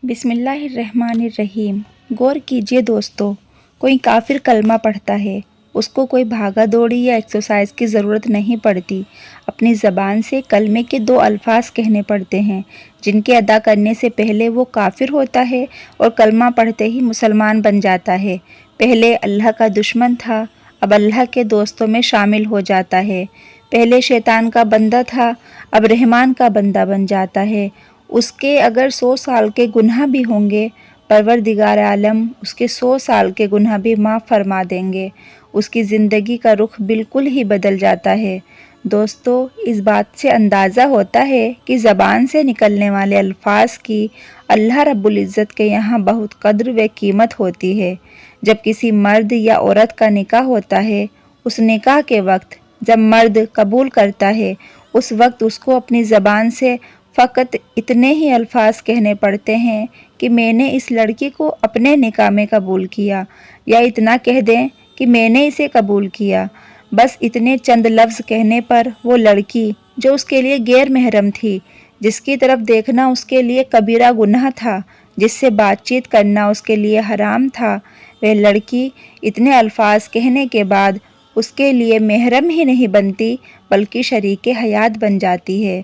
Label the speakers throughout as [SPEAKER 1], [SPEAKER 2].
[SPEAKER 1] بسم اللہ الرحمن الرحیم۔ غور کیجئے دوستو، کوئی کافر کلمہ پڑھتا ہے، اس کو کوئی بھاگا دوڑی یا ایکسرسائز کی ضرورت نہیں پڑتی، اپنی زبان سے کلمے کے 2 الفاظ کہنے پڑتے ہیں جن کے ادا کرنے سے پہلے وہ کافر ہوتا ہے اور کلمہ پڑھتے ہی مسلمان بن جاتا ہے۔ پہلے اللہ کا دشمن تھا، اب اللہ کے دوستوں میں شامل ہو جاتا ہے۔ پہلے شیطان کا بندہ تھا، اب رحمان کا بندہ بن جاتا ہے۔ اس کے اگر 100 سال کے گناہ بھی ہوں گے، پروردگار عالم اس کے 100 سال کے گناہ بھی معاف فرما دیں گے۔ اس کی زندگی کا رخ بالکل ہی بدل جاتا ہے۔ دوستو، اس بات سے اندازہ ہوتا ہے کہ زبان سے نکلنے والے الفاظ کی اللہ رب العزت کے یہاں بہت قدر و قیمت ہوتی ہے۔ جب کسی مرد یا عورت کا نکاح ہوتا ہے، اس نکاح کے وقت جب مرد قبول کرتا ہے، اس وقت اس کو اپنی زبان سے فقط اتنے ہی الفاظ کہنے پڑتے ہیں کہ میں نے اس لڑکی کو اپنے نکاح میں قبول کیا، یا اتنا کہہ دیں کہ میں نے اسے قبول کیا۔ بس اتنے چند لفظ کہنے پر وہ لڑکی جو اس کے لیے غیر محرم تھی، جس کی طرف دیکھنا اس کے لیے کبیرہ گناہ تھا، جس سے بات چیت کرنا اس کے لیے حرام تھا، وہ لڑکی اتنے الفاظ کہنے کے بعد اس کے لیے محرم ہی نہیں بنتی بلکہ شریک حیات بن جاتی ہے۔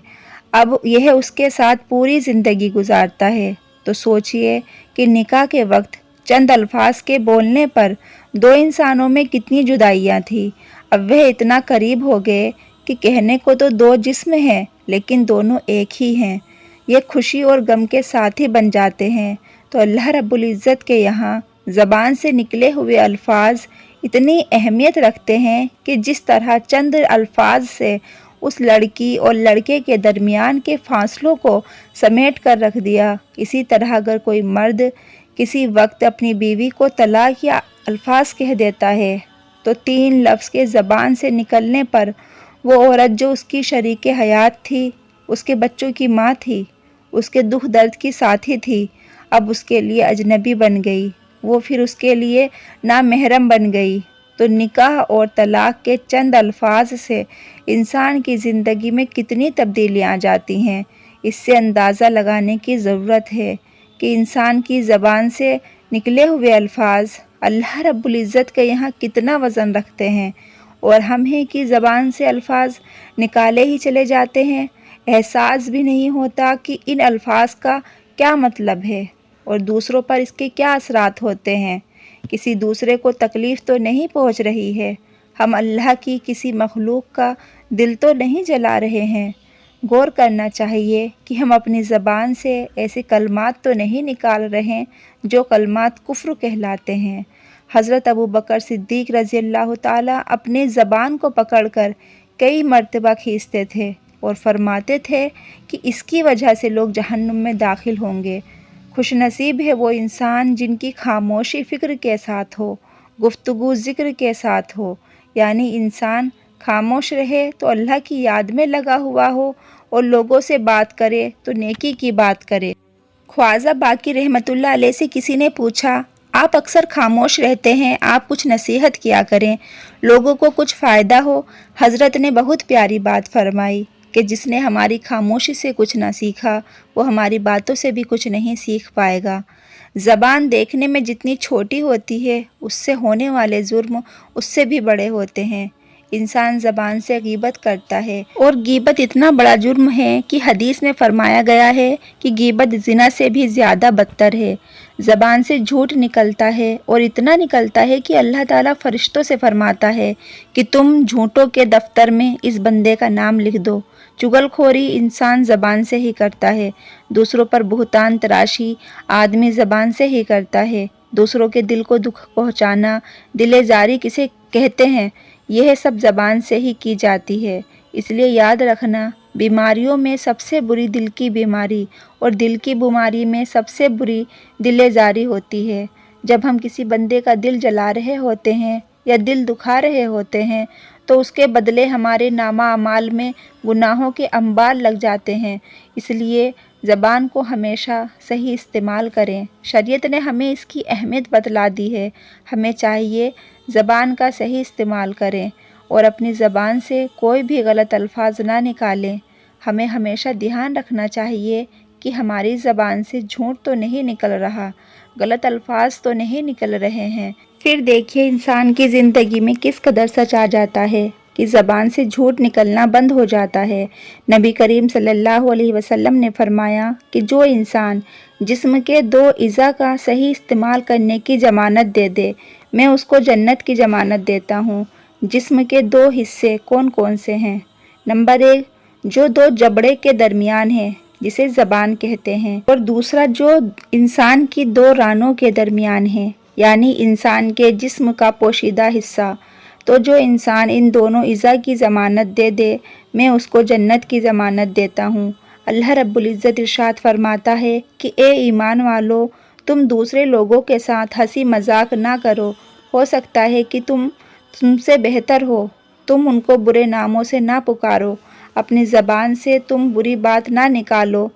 [SPEAKER 1] اب یہ اس کے ساتھ پوری زندگی گزارتا ہے۔ تو سوچئے کہ نکاح کے وقت چند الفاظ کے بولنے پر 2 انسانوں میں کتنی جدائیاں تھیں، اب وہ اتنا قریب ہو گئے کہ کہنے کو تو 2 جسم ہیں لیکن دونوں ایک ہی ہیں۔ یہ خوشی اور غم کے ساتھی بن جاتے ہیں۔ تو اللہ رب العزت کے یہاں زبان سے نکلے ہوئے الفاظ اتنی اہمیت رکھتے ہیں کہ جس طرح چند الفاظ سے اس لڑکی اور لڑکے کے درمیان کے فاصلوں کو سمیٹ کر رکھ دیا، اسی طرح اگر کوئی مرد کسی وقت اپنی بیوی کو طلاق یا الفاظ کہہ دیتا ہے تو 3 لفظ کے زبان سے نکلنے پر وہ عورت جو اس کی شریک حیات تھی، اس کے بچوں کی ماں تھی، اس کے دکھ درد کی ساتھی تھی، اب اس کے لیے اجنبی بن گئی، وہ پھر اس کے لیے نامحرم بن گئی۔ تو نکاح اور طلاق کے چند الفاظ سے انسان کی زندگی میں کتنی تبدیلیاں آ جاتی ہیں۔ اس سے اندازہ لگانے کی ضرورت ہے کہ انسان کی زبان سے نکلے ہوئے الفاظ اللہ رب العزت کے یہاں کتنا وزن رکھتے ہیں، اور ہم ہیں کہ زبان سے الفاظ نکالے ہی چلے جاتے ہیں، احساس بھی نہیں ہوتا کہ ان الفاظ کا کیا مطلب ہے اور دوسروں پر اس کے کیا اثرات ہوتے ہیں۔ کسی دوسرے کو تکلیف تو نہیں پہنچ رہی ہے، ہم اللہ کی کسی مخلوق کا دل تو نہیں جلا رہے ہیں۔ غور کرنا چاہیے کہ ہم اپنی زبان سے ایسے کلمات تو نہیں نکال رہے جو کلمات کفر کہلاتے ہیں۔ حضرت ابوبکر صدیق رضی اللہ تعالیٰ اپنی زبان کو پکڑ کر کئی مرتبہ کھینچتے تھے اور فرماتے تھے کہ اس کی وجہ سے لوگ جہنم میں داخل ہوں گے۔ خوش نصیب ہے وہ انسان جن کی خاموشی فکر کے ساتھ ہو، گفتگو ذکر کے ساتھ ہو، یعنی انسان خاموش رہے تو اللہ کی یاد میں لگا ہوا ہو اور لوگوں سے بات کرے تو نیکی کی بات کرے۔ خواجہ باقی رحمۃ اللہ علیہ سے کسی نے پوچھا، آپ اکثر خاموش رہتے ہیں، آپ کچھ نصیحت کیا کریں، لوگوں کو کچھ فائدہ ہو۔ حضرت نے بہت پیاری بات فرمائی کہ جس نے ہماری خاموشی سے کچھ نہ سیکھا، وہ ہماری باتوں سے بھی کچھ نہیں سیکھ پائے گا۔ زبان دیکھنے میں جتنی چھوٹی ہوتی ہے، اس سے ہونے والے جرم اس سے بھی بڑے ہوتے ہیں۔ انسان زبان سے غیبت کرتا ہے، اور غیبت اتنا بڑا جرم ہے کہ حدیث میں فرمایا گیا ہے کہ غیبت زنا سے بھی زیادہ بدتر ہے۔ زبان سے جھوٹ نکلتا ہے، اور اتنا نکلتا ہے کہ اللہ تعالیٰ فرشتوں سے فرماتا ہے کہ تم جھوٹوں کے دفتر میں اس بندے کا نام لکھ دو۔ چغل خوری انسان زبان سے ہی کرتا ہے، دوسروں پر بہتان تراشی آدمی زبان سے ہی کرتا ہے، دوسروں کے دل کو دکھ پہنچانا، دل زاری کسے کہتے ہیں، یہ سب زبان سے ہی کی جاتی ہے۔ اس لیے یاد رکھنا، بیماریوں میں سب سے بری دل کی بیماری، اور دل کی بیماری میں سب سے بری دل زاری ہوتی ہے۔ جب ہم کسی بندے کا دل جلا رہے ہوتے ہیں یا دل دکھا رہے ہوتے ہیں تو اس کے بدلے ہمارے نامہ اعمال میں گناہوں کے انبار لگ جاتے ہیں۔ اس لیے زبان کو ہمیشہ صحیح استعمال کریں۔ شریعت نے ہمیں اس کی اہمیت بتلا دی ہے، ہمیں چاہیے زبان کا صحیح استعمال کریں اور اپنی زبان سے کوئی بھی غلط الفاظ نہ نکالیں۔ ہمیں ہمیشہ دھیان رکھنا چاہیے کہ ہماری زبان سے جھوٹ تو نہیں نکل رہا، غلط الفاظ تو نہیں نکل رہے ہیں۔ پھر دیکھیے انسان کی زندگی میں کس قدر سچ آ جاتا ہے کہ زبان سے جھوٹ نکلنا بند ہو جاتا ہے۔ نبی کریم صلی اللہ علیہ وسلم نے فرمایا کہ جو انسان جسم کے 2 اعضاء کا صحیح استعمال کرنے کی ضمانت دے دے، میں اس کو جنت کی ضمانت دیتا ہوں۔ جسم کے 2 حصے کون کون سے ہیں؟ نمبر 1، جو 2 جبڑے کے درمیان ہے جسے زبان کہتے ہیں، اور دوسرا جو انسان کی 2 رانوں کے درمیان ہے، یعنی انسان کے جسم کا پوشیدہ حصہ۔ تو جو انسان ان دونوں اعضاء کی ضمانت دے دے، میں اس کو جنت کی ضمانت دیتا ہوں۔ اللہ رب العزت ارشاد فرماتا ہے کہ اے ایمان والو، تم دوسرے لوگوں کے ساتھ ہنسی مذاق نہ کرو، ہو سکتا ہے کہ تم سے بہتر ہو۔ تم ان کو برے ناموں سے نہ پکارو، اپنی زبان سے تم بری بات نہ نکالو۔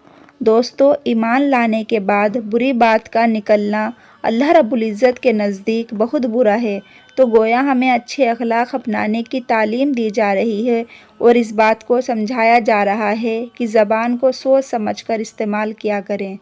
[SPEAKER 1] دوستو، ایمان لانے کے بعد بری بات کا نکلنا اللہ رب العزت کے نزدیک بہت برا ہے، تو گویا ہمیں اچھے اخلاق اپنانے کی تعلیم دی جا رہی ہے اور اس بات کو سمجھایا جا رہا ہے کہ زبان کو سوچ سمجھ کر استعمال کیا کریں۔